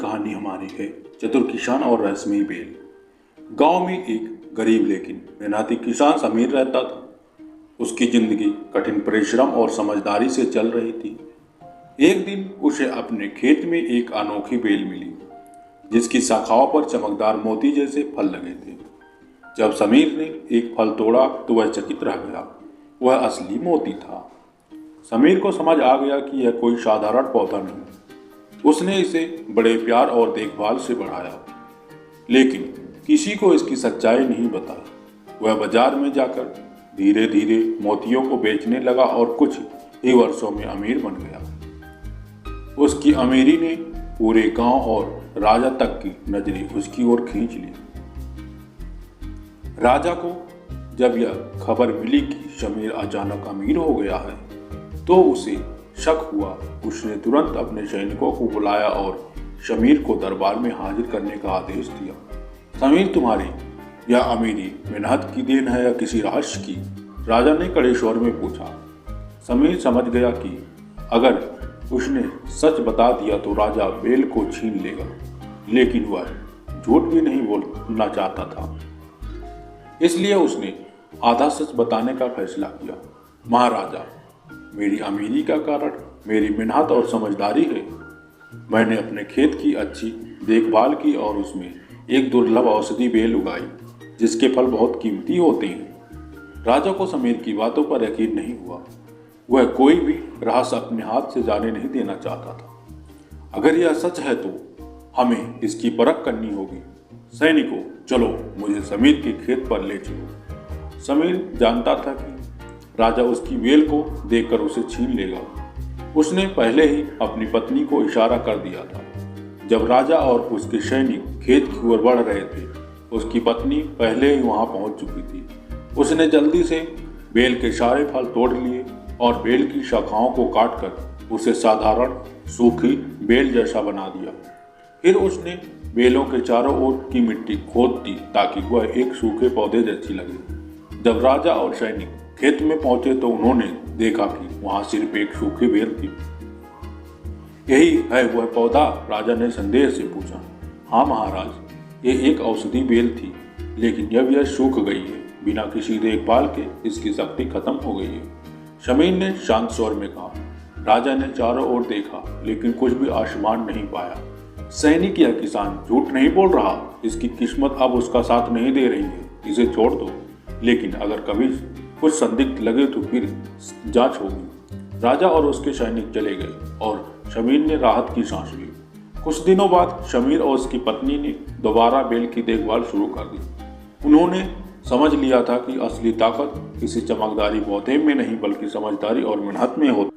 कहानी हमारी है चतुर किसान और रहस्यमयी बेल। गांव में एक गरीब लेकिन मेहनती किसान समीर रहता था। उसकी जिंदगी कठिन परिश्रम और समझदारी से चल रही थी। एक दिन उसे अपने खेत में एक अनोखी बेल मिली जिसकी शाखाओं पर चमकदार मोती जैसे फल लगे थे। जब समीर ने एक फल तोड़ा तो वह चकित रह गया। वह असली मोती था। समीर को समझ आ गया कि यह कोई साधारण पौधा नहीं। उसने इसे बड़े प्यार और देखभाल से बढ़ाया, लेकिन किसी को इसकी सच्चाई नहीं बताई। वह बाजार में जाकर धीरे धीरे मोतियों को बेचने लगा और कुछ ही वर्षों में अमीर बन गया। उसकी अमीरी ने पूरे गांव और राजा तक की नजरें उसकी ओर खींच ली। राजा को जब यह खबर मिली कि समीर अचानक अमीर हो गया है तो उसे शक हुआ। उसने तुरंत अपने सैनिकों को बुलाया और समीर को दरबार में हाजिर करने का आदेश दिया। समीर, तुम्हारी यह अमीरी मेहनत की देन है या किसी रहस्य की? राजा ने कड़े स्वर में पूछा। समीर समझ गया कि अगर उसने सच बता दिया तो राजा बेल को छीन लेगा, लेकिन वह झूठ भी नहीं बोलना चाहता था। इसलिए उसने आधा सच बताने का फैसला किया। महाराजा, मेरी अमीरी का कारण मेरी मेहनत और समझदारी है। मैंने अपने खेत की अच्छी देखभाल की और उसमें एक दुर्लभ औषधि बेल उगाई जिसके फल बहुत कीमती होते हैं। राजा को समीर की बातों पर यकीन नहीं हुआ। वह कोई भी रहस्य अपने हाथ से जाने नहीं देना चाहता था। अगर यह सच है तो हमें इसकी परख करनी होगी। सैनिकों, चलो मुझे समीर के खेत पर ले चलो। समीर जानता था कि राजा उसकी बेल को देखकर उसे छीन लेगा। उसने पहले ही अपनी पत्नी को इशारा कर दिया था। जब राजा और उसके सैनिक खेत की ओर बढ़ रहे थे, उसकी पत्नी पहले ही वहां पहुंच चुकी थी। उसने जल्दी से बेल के सारे फल तोड़ लिए और बेल की शाखाओं को काटकर उसे साधारण सूखी बेल जैसा बना दिया। फिर उसने बेलों के चारों ओर की मिट्टी खोद दी ताकि वह एक सूखे पौधे जैसी लगे। जब राजा और सैनिक खेत में पहुंचे तो उन्होंने देखा कि वहां सिर्फ एक सूखी बेल थी। यही है वह पौधा? राजा ने संदेह से पूछा। हाँ महाराज, ये एक औषधि बेल थी, लेकिन जब यह सूख गई है, बिना किसी देखभाल के इसकी शक्ति खत्म हो गई है। समीर ने शांत स्वर में कहा। राजा ने चारों ओर देखा, लेकिन कुछ भी आसमान नहीं पाया। सैनिक, यह किसान झूठ नहीं बोल रहा। इसकी किस्मत अब उसका साथ नहीं दे रही है। इसे छोड़ दो, लेकिन अगर कभी कुछ संदिग्ध लगे तो फिर जांच होगी। राजा और उसके सैनिक चले गए और समीर ने राहत की सांस ली। कुछ दिनों बाद समीर और उसकी पत्नी ने दोबारा बेल की देखभाल शुरू कर दी। उन्होंने समझ लिया था कि असली ताकत किसी चमकदारी पौधे में नहीं बल्कि समझदारी और मेहनत में होती।